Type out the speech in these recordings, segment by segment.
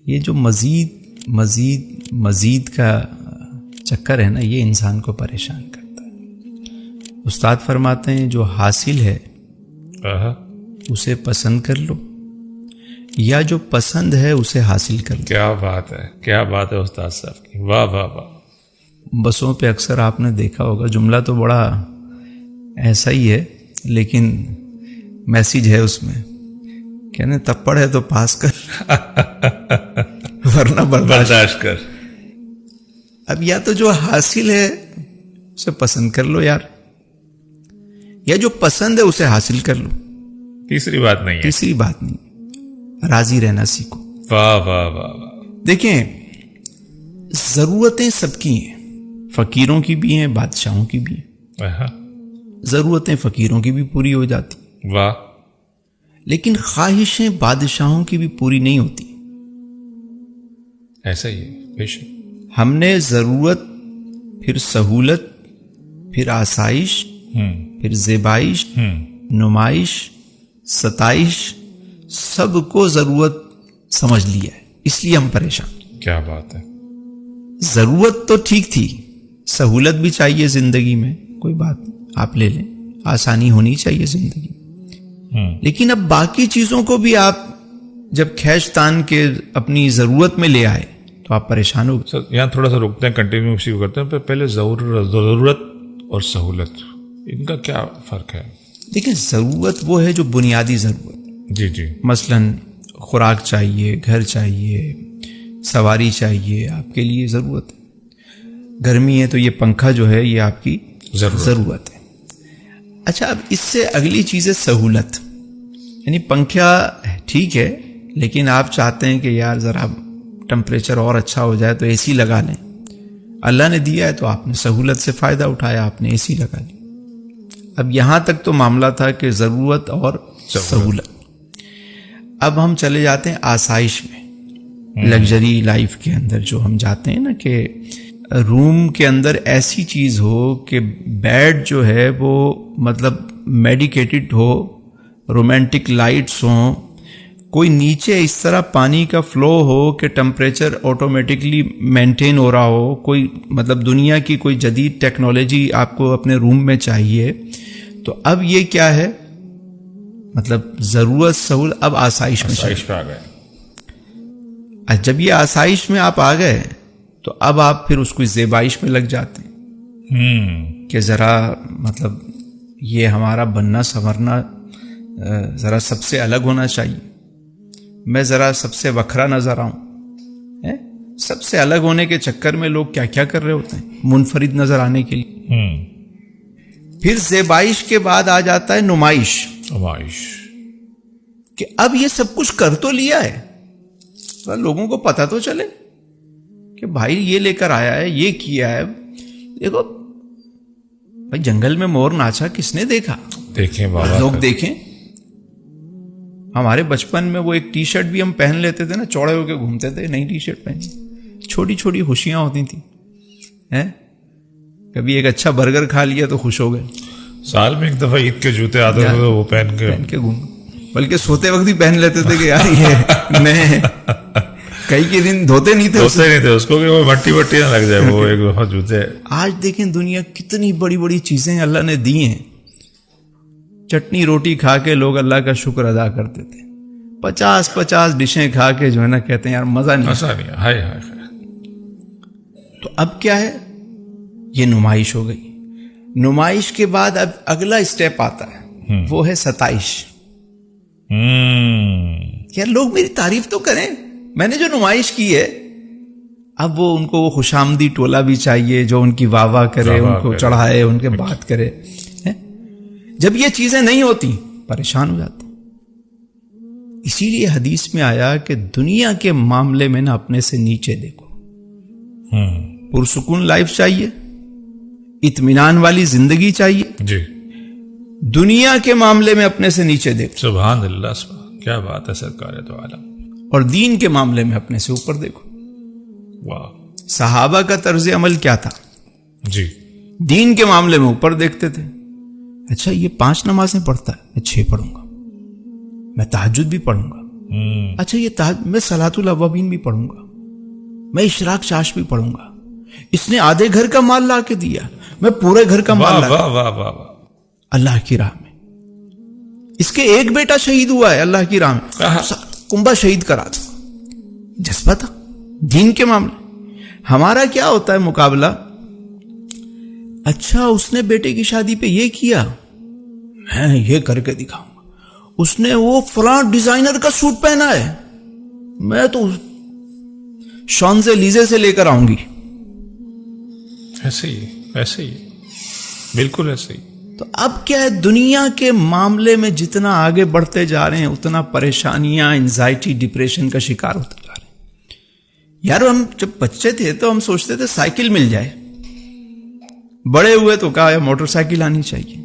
یہ جو مزید کا چکر ہے نا، یہ انسان کو پریشان کرتا ہے. استاد فرماتے ہیں جو حاصل ہے اسے پسند کر لو، یا جو پسند ہے اسے حاصل کر لو. کیا بات ہے، کیا بات ہے استاد صاحب کی، واہ واہ واہ. بسوں پہ اکثر آپ نے دیکھا ہوگا، جملہ تو بڑا ایسا ہی ہے لیکن میسیج ہے اس میں، کہنے تپڑ ہے تو پاس کر ورنہ برداشت کر. اب یا تو جو حاصل ہے اسے پسند کر لو یار، یا جو پسند ہے اسے حاصل کر لو. تیسری بات نہیں ہے، تیسری بات نہیں. راضی رہنا سیکھو. واہ واہ واہ. دیکھیں ضرورتیں سب کی ہیں، فقیروں کی بھی ہیں، بادشاہوں کی بھی ہیں. ضرورتیں فقیروں کی بھی پوری ہو جاتی، واہ. لیکن خواہشیں بادشاہوں کی بھی پوری نہیں ہوتی. ایسا ہی ہے بے شک. ہم نے ضرورت، پھر سہولت، پھر آسائش، پھر زیبائش، نمائش، ستائش، سب کو ضرورت سمجھ لیا ہے، اس لیے ہم پریشان. کیا بات ہے. ضرورت تو ٹھیک تھی، سہولت بھی چاہیے زندگی میں، کوئی بات نہیں، آپ لے لیں، آسانی ہونی چاہیے زندگی میں. لیکن اب باقی چیزوں کو بھی آپ جب کھینچ تان کے اپنی ضرورت میں لے آئے تو آپ پریشان ہو گئے. یہاں تھوڑا سا رکتے ہیں، کنٹینیو شروع کرتے ہیں. پہلے ضرورت اور سہولت، ان کا کیا فرق ہے؟ دیکھیں ضرورت وہ ہے جو بنیادی ضرورت. جی جی. مثلا خوراک چاہیے، گھر چاہیے، سواری چاہیے، آپ کے لیے ضرورت ہے. گرمی ہے تو یہ پنکھا جو ہے یہ آپ کی ضرورت ہے. اچھا اب اس سے اگلی چیز ہے سہولت. یعنی پنکھا ٹھیک ہے لیکن آپ چاہتے ہیں کہ یار ذرا ٹمپریچر اور اچھا ہو جائے تو اے سی لگا لیں. اللہ نے دیا ہے تو آپ نے سہولت سے فائدہ اٹھایا، آپ نے اے سی لگا لی. اب یہاں تک تو معاملہ تھا کہ ضرورت اور سہولت. اب ہم چلے جاتے ہیں آسائش میں. لگژری لائف کے اندر جو ہم جاتے ہیں نا کہ روم کے اندر ایسی چیز ہو کہ بیڈ جو ہے وہ مطلب میڈیکیٹڈ ہو، رومانٹک لائٹس ہوں، کوئی نیچے اس طرح پانی کا فلو ہو کہ ٹمپریچر آٹومیٹکلی مینٹین ہو رہا ہو، کوئی مطلب دنیا کی کوئی جدید ٹیکنالوجی آپ کو اپنے روم میں چاہیے. تو اب یہ کیا ہے، مطلب ضرورت سہولت اب آسائش میں آ گئے. جب یہ آسائش میں آپ آ گئے تو اب آپ پھر اس کو زیبائش میں لگ جاتے ہیں کہ ذرا مطلب یہ ہمارا بننا سنورنا ذرا سب سے الگ ہونا چاہیے، میں ذرا سب سے وکھرا نظر آؤں. سب سے الگ ہونے کے چکر میں لوگ کیا کیا کر رہے ہوتے ہیں منفرد نظر آنے کے لیے. پھر زیبائش کے بعد آ جاتا ہے نمائش کہ اب یہ سب کچھ کر تو لیا ہے، لوگوں کو پتہ تو چلے کہ بھائی یہ لے کر آیا ہے، یہ کیا ہے. دیکھو بھائی جنگل میں مور ناچا کس نے دیکھا؟ دیکھیں بابا، لوگ دیکھیں. ہمارے بچپن میں وہ ایک ٹی شرٹ بھی ہم پہن لیتے تھے نا، چوڑے ہو کے گھومتے تھے، نئی ٹی شرٹ پہنی، چھوٹی چھوٹی خوشیاں ہوتی تھیں. کبھی ایک اچھا برگر کھا لیا تو خوش ہو گئے. سال میں ایک دفعہ عید کے جوتے آتے تھے وہ پہن کے گھوم، بلکہ سوتے وقت بھی پہن لیتے تھے کہ یار یہ نئے کئی کے دن دھوتے نہیں تھے اس کو کہ وہ مٹی نہ لگ جائے وہ ایک دفعہ جوتے. آج دیکھیں دنیا کتنی بڑی بڑی چیزیں اللہ نے دی ہیں. چٹنی روٹی کھا کے لوگ اللہ کا شکر ادا کرتے تھے، 50 ڈشیں کھا کے جو ہے نا کہتے ہیں یار مزہ نہیں. ہائے. تو اب کیا ہے، یہ نمائش ہو گئی. نمائش کے بعد اب اگلا اسٹیپ آتا ہے، وہ ہے ستائش. یار لوگ میری تعریف تو کریں، میں نے جو نمائش کی ہے. اب وہ ان کو وہ خوش آمدی ٹولہ بھی چاہیے جو ان کی واہ واہ کرے، ان کو چڑھائے، ان کے بات کرے. جب یہ چیزیں نہیں ہوتی پریشان ہو جاتے. اسی لیے حدیث میں آیا کہ دنیا کے معاملے میں نا اپنے سے نیچے دیکھو. پرسکون لائف چاہیے، اطمینان والی زندگی چاہیے جی، دنیا کے معاملے میں اپنے سے نیچے دیکھو. سبحان اللہ، کیا بات ہے سرکار تو عالم. اور دین کے معاملے میں اپنے سے اوپر دیکھو. واہ. صحابہ کا طرز عمل کیا تھا؟ جی، دین کے معاملے میں اوپر دیکھتے تھے. اچھا یہ 5 نمازیں پڑھتا ہے، میں 6 پڑھوں گا، میں تہجد بھی پڑھوں گا، اچھا یہ میں صلاۃ الاوابین بھی پڑھوں گا، میں اشراق چاش بھی پڑھوں گا، اس نے آدھے گھر کا مال لا کے دیا، میں پورے گھر کا مال لا کے اللہ کی راہ میں. اس کے ایک بیٹا شہید ہوا ہے اللہ کی راہ میں، کنبہ شہید کرا دو. جذبہ تھا دین کے معاملے. ہمارا کیا ہوتا ہے مقابلہ، اچھا اس نے بیٹے کی شادی پہ یہ کیا، میں یہ کر کے دکھاؤں گا. اس نے وہ فلاں ڈیزائنر کا سوٹ پہنا ہے، میں تو شانزے لیزے سے لے کر آؤں گی. ایسے ہی بالکل ایسے ہی. تو اب کیا ہے، دنیا کے معاملے میں جتنا آگے بڑھتے جا رہے ہیں اتنا پریشانیاں، انزائٹی، ڈپریشن کا شکار ہوتے جا رہے ہیں. یار ہم جب بچے تھے تو ہم سوچتے تھے سائیکل مل جائے، بڑے ہوئے تو کہا موٹر سائیکل آنی چاہیے،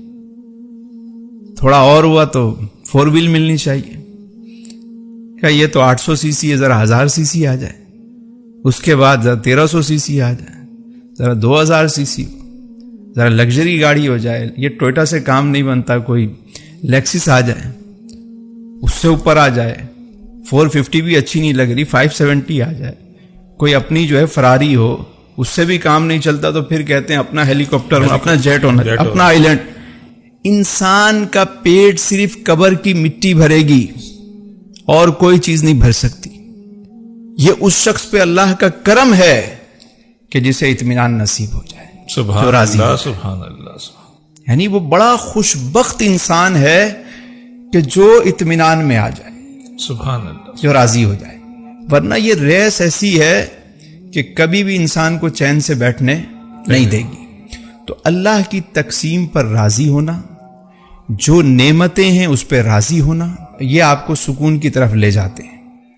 تھوڑا اور ہوا تو 4 ویل ملنی چاہیے، کہ یہ تو 800 سی سی ہے، ذرا 1000 سی سی آ جائے، اس کے بعد ذرا 1300 سی سی آ جائے، ذرا 2000 سی سی، ذرا لگژری گاڑی ہو جائے. یہ ٹوئٹا سے کام نہیں بنتا، کوئی لیکسس آ جائے، اس سے اوپر آ جائے. 450 بھی اچھی نہیں لگ رہی، 570 آ جائے. کوئی اپنی جو ہے فراری ہو، اس سے بھی کام نہیں چلتا تو پھر کہتے ہیں اپنا ہیلی کاپٹر، اپنا جیٹ ہونا، اپنا آئی لینڈ. انسان کا پیٹ صرف قبر کی مٹی بھرے گی اور کوئی چیز نہیں بھر سکتی. یہ اس شخص پہ اللہ کا کرم ہے کہ جسے اطمینان نصیب ہو جائے، سبحان اللہ سبحان اللہ. یعنی وہ بڑا خوش بخت انسان ہے کہ جو اطمینان میں آ جائے، سبحان اللہ، جو راضی ہو جائے. ورنہ یہ ریس ایسی ہے کہ کبھی بھی انسان کو چین سے بیٹھنے نہیں دے گی. تو اللہ کی تقسیم پر راضی ہونا، جو نعمتیں ہیں اس پہ راضی ہونا، یہ آپ کو سکون کی طرف لے جاتے ہیں.